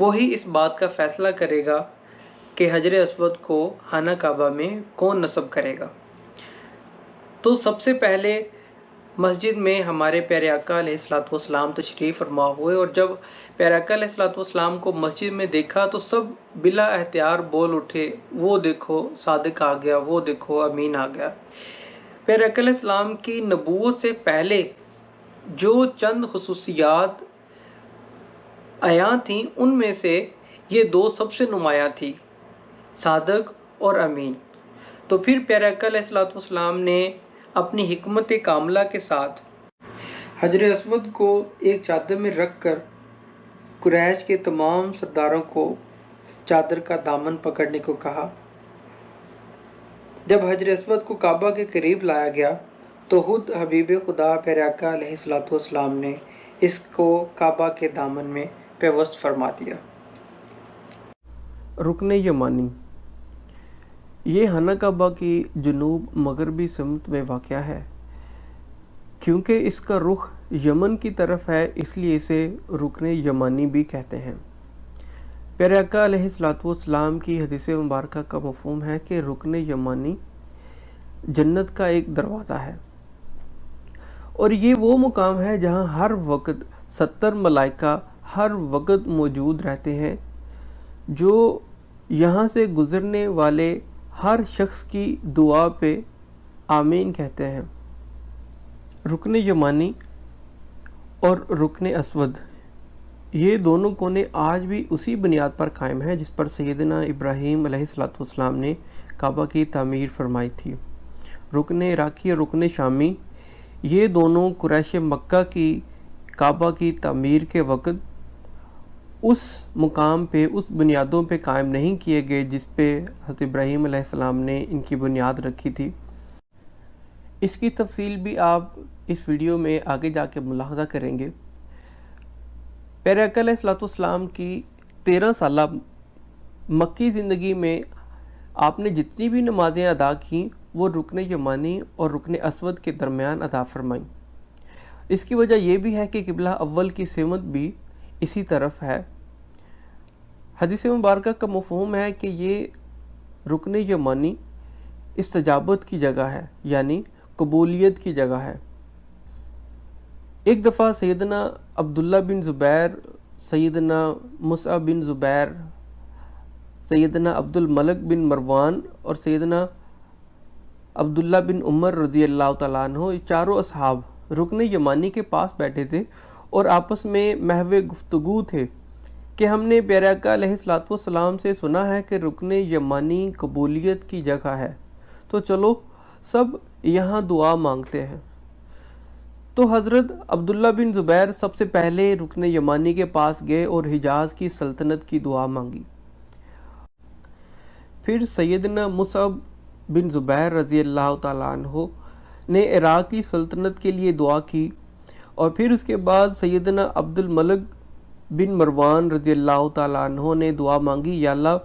وہی اس بات کا فیصلہ کرے گا کہ حجر اسود کو خانہ کعبہ میں کون نصب کرے گا۔ تو سب سے پہلے مسجد میں ہمارے پیارے آقا علیہ الصلوۃ والسلام تشریف فرما ہوئے، اور جب پیارے آقا علیہ الصلوۃ والسلام کو مسجد میں دیکھا تو سب بلا احتیاط بول اٹھے، وہ دیکھو صادق آ گیا، وہ دیکھو امین آ گیا۔ پیارے آقا علیہ السلام کی نبوت سے پہلے جو چند خصوصیات عیاں تھیں، ان میں سے یہ دو سب سے نمایاں تھی، صادق اور امین۔ تو پھر پیارے آقا علیہ الصلوۃ والسلام نے اپنی حکمت کاملہ کے ساتھ حجر اسود کو ایک چادر میں رکھ کر قریش کے تمام سرداروں کو چادر کا دامن پکڑنے کو کہا۔ جب حجر اسود کو کعبہ کے قریب لایا گیا تو خود حبیب خدا پیارے آقا علیہ الصلوۃ والسلام نے اس کو کعبہ کے دامن میں پیوست فرما دیا۔ رکن یمانی یہ خانہ کعبہ کی جنوب مغربی سمت میں واقع ہے۔ کیونکہ اس کا رخ یمن کی طرف ہے، اس لیے اسے رکن یمانی بھی کہتے ہیں۔ پیارے آقا علیہ الصلوۃ والسلام کی حدیث مبارکہ کا مفہوم ہے کہ رکن یمانی جنت کا ایک دروازہ ہے، اور یہ وہ مقام ہے جہاں ہر وقت 70 ملائکہ ہر وقت موجود رہتے ہیں، جو یہاں سے گزرنے والے ہر شخص کی دعا پہ آمین کہتے ہیں۔ رکن یمانی اور رکن اسود یہ دونوں کونے آج بھی اسی بنیاد پر قائم ہیں جس پر سیدنا ابراہیم علیہ الصلوۃ والسلام نے کعبہ کی تعمیر فرمائی تھی۔ رکن عراقی اور رکن شامی یہ دونوں قریش مکہ کی کعبہ کی تعمیر کے وقت اس مقام پہ، اس بنیادوں پہ قائم نہیں کیے گئے جس پہ حضرت ابراہیم علیہ السلام نے ان کی بنیاد رکھی تھی۔ اس کی تفصیل بھی آپ اس ویڈیو میں آگے جا کے ملاحظہ کریں گے۔ پیارے آقا علیہ الصلوۃ والسلام کی 13 سالہ مکی زندگی میں آپ نے جتنی بھی نمازیں ادا کیں وہ رکن یمانی اور رکن اسود کے درمیان ادا فرمائیں۔ اس کی وجہ یہ بھی ہے کہ قبلہ اول کی سمت بھی اسی طرف ہے۔ حدیث مبارکہ کا مفہوم ہے کہ یہ رکن یمانی استجابت کی جگہ ہے، یعنی قبولیت کی جگہ ہے۔ ایک دفعہ سیدنا عبداللہ بن زبیر، سیدنا مصعب بن زبیر، سیدنا عبد الملک بن مروان اور سیدنا عبداللہ بن عمر رضی اللہ تعالیٰ عنہ، یہ چاروں اصحاب رکن یمانی کے پاس بیٹھے تھے اور آپس میں محو گفتگو تھے کہ ہم نے پیارے آقا علیہ الصلوۃ والسلام سے سنا ہے کہ رکن یمانی قبولیت کی جگہ ہے، تو چلو سب یہاں دعا مانگتے ہیں۔ تو حضرت عبداللہ بن زبیر سب سے پہلے رکن یمانی کے پاس گئے اور حجاز کی سلطنت کی دعا مانگی۔ پھر سیدنا مصعب بن زبیر رضی اللہ تعالیٰ عنہ نے عراق کی سلطنت کے لیے دعا کی، اور پھر اس کے بعد سیدنا عبد الملک بن مروان رضی اللہ تعالیٰ عنہ نے دعا مانگی، یا اللہ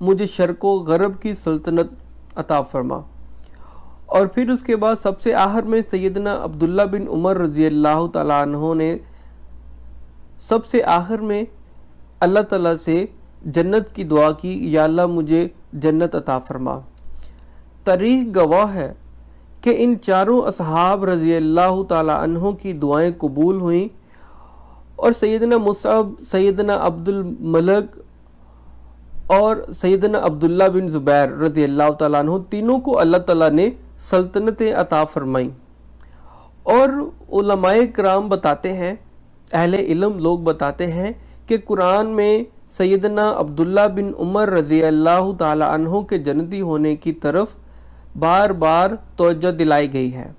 مجھے شرق و غرب کی سلطنت عطا فرما۔ اور پھر اس کے بعد سب سے آخر میں سیدنا عبداللہ بن عمر رضی اللہ تعالیٰ عنہ نے سب سے آخر میں اللہ تعالیٰ سے جنت کی دعا کی، یا اللہ مجھے جنت عطا فرما۔ تاریخ گواہ ہے کہ ان چاروں اصحاب رضی اللہ تعالیٰ عنہ کی دعائیں قبول ہوئیں، اور سیدنا مصعب، سیدنا عبد الملک اور سیدنا عبداللہ بن زبیر رضی اللہ تعالیٰ عنہ تینوں کو اللہ تعالیٰ نے سلطنتیں عطا فرمائیں۔ اور علماء کرام بتاتے ہیں، اہل علم لوگ بتاتے ہیں کہ قرآن میں سیدنا عبداللہ بن عمر رضی اللہ تعالیٰ عنہ کے جنتی ہونے کی طرف بار بار توجہ دلائی گئی ہے۔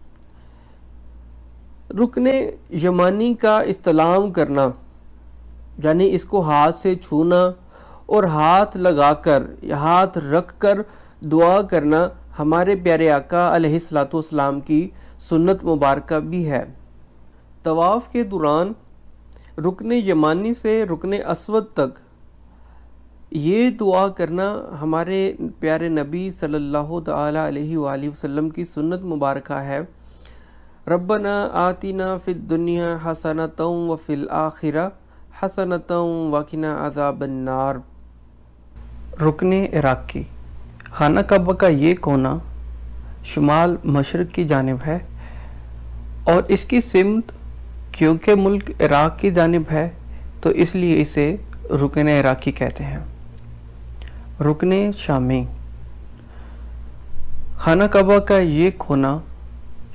رکن یمانی کا استلام کرنا، یعنی اس کو ہاتھ سے چھونا اور ہاتھ لگا کر یا ہاتھ رکھ کر دعا کرنا ہمارے پیارے آقا علیہ الصلوۃ والسلام کی سنت مبارکہ بھی ہے۔ طواف کے دوران رکن یمانی سے رکن اسود تک یہ دعا کرنا ہمارے پیارے نبی صلی اللہ تعالیٰ علیہ وآلہ وسلم کی سنت مبارکہ ہے۔ ربنا آتنا فی الدنیا حسنۃ وفی الآخرہ حسنۃ وقنا عذاب النار۔ رکن عراقی خانہ کعبہ کا یہ کونا شمال مشرق کی جانب ہے اور اس کی سمت کیونکہ ملک عراق کی جانب ہے تو اس لیے اسے رکن عراقی کہتے ہیں۔ رکن شامی خانہ کعبہ کا یہ کونا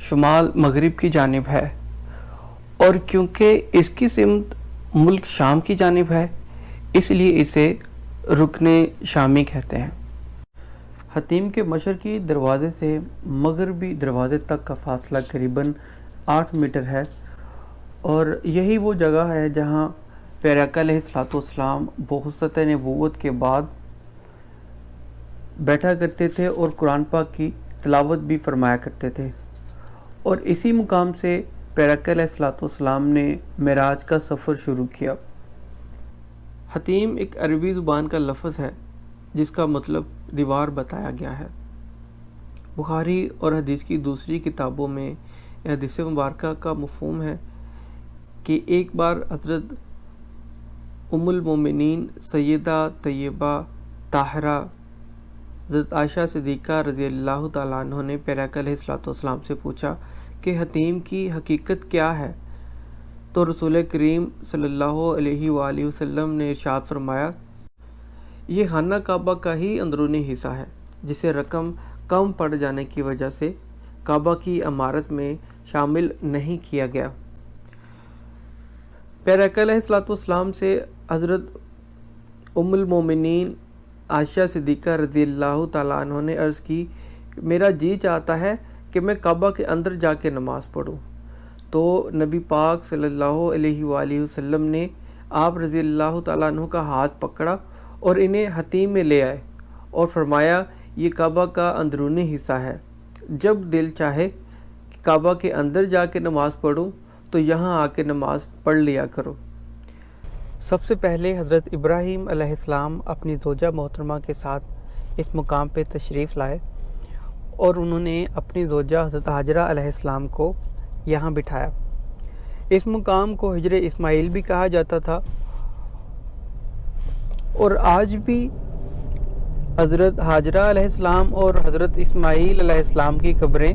شمال مغرب کی جانب ہے اور کیونکہ اس کی سمت ملک شام کی جانب ہے اس لیے اسے رکن شامی کہتے ہیں۔ حتیم کے مشرقی دروازے سے مغربی دروازے تک کا فاصلہ قریباً 8 میٹر ہے اور یہی وہ جگہ ہے جہاں پیارے آقا علیہ السلام بعثت نبوت کے بعد بیٹھا کرتے تھے اور قرآن پاک کی تلاوت بھی فرمایا کرتے تھے، اور اسی مقام سے پیارے آقا علیہ السلام نے معراج کا سفر شروع کیا۔ حتیم ایک عربی زبان کا لفظ ہے جس کا مطلب دیوار بتایا گیا ہے۔ بخاری اور حدیث کی دوسری کتابوں میں حدیث مبارکہ کا مفہوم ہے کہ ایک بار حضرت ام المومنین سیدہ طیبہ طاہرہ حضرت عائشہ صدیقہ رضی اللہ تعالیٰ عنہ نے پیارے آقا علیہ السلام سے پوچھا کہ حتیم کی حقیقت کیا ہے، تو رسول کریم صلی اللہ علیہ وآلہ وسلم نے ارشاد فرمایا، یہ خانہ کعبہ کا ہی اندرونی حصہ ہے جسے رقم کم پڑ جانے کی وجہ سے کعبہ کی عمارت میں شامل نہیں کیا گیا۔ پیارے آقا علیہ السلام سے حضرت ام المومنین عائشہ صدیقہ رضی اللہ تعالیٰ عنہ نے عرض کی، میرا جی چاہتا ہے کہ میں کعبہ کے اندر جا کے نماز پڑھوں، تو نبی پاک صلی اللہ علیہ وآلہ وسلم نے آپ رضی اللہ تعالیٰ عنہ کا ہاتھ پکڑا اور انہیں حتیم میں لے آئے اور فرمایا، یہ کعبہ کا اندرونی حصہ ہے، جب دل چاہے کہ کعبہ کے اندر جا کے نماز پڑھوں تو یہاں آ کے نماز پڑھ لیا کرو۔ سب سے پہلے حضرت ابراہیم علیہ السلام اپنی زوجہ محترمہ کے ساتھ اس مقام پہ تشریف لائے اور انہوں نے اپنی زوجہ حضرت حاجرہ علیہ السلام کو یہاں بٹھایا۔ اس مقام کو حجر اسماعیل بھی کہا جاتا تھا اور آج بھی حضرت حاجرہ علیہ السلام اور حضرت اسماعیل علیہ السلام کی قبریں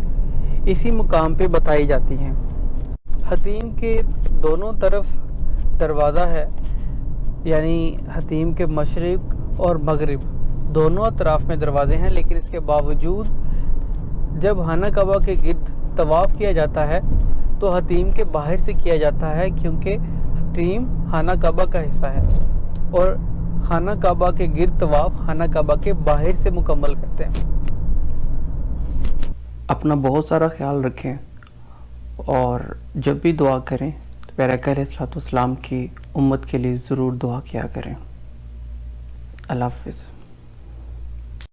اسی مقام پہ بتائی جاتی ہیں۔ حتیم کے دونوں طرف دروازہ ہے، یعنی حتیم کے مشرق اور مغرب دونوں اطراف میں دروازے ہیں، لیکن اس کے باوجود جب خانہ کعبہ کے گرد طواف کیا جاتا ہے تو حتیم کے باہر سے کیا جاتا ہے، کیونکہ حتیم خانہ کعبہ کا حصہ ہے اور خانہ کعبہ کے گرد طواف خانہ کعبہ کے باہر سے مکمل کرتے ہیں۔ اپنا بہت سارا خیال رکھیں اور جب بھی دعا کریں تو پیارے آقا علیہ السلام کی امت کے لیے ضرور دعا کیا کریں۔ اللہ حافظ۔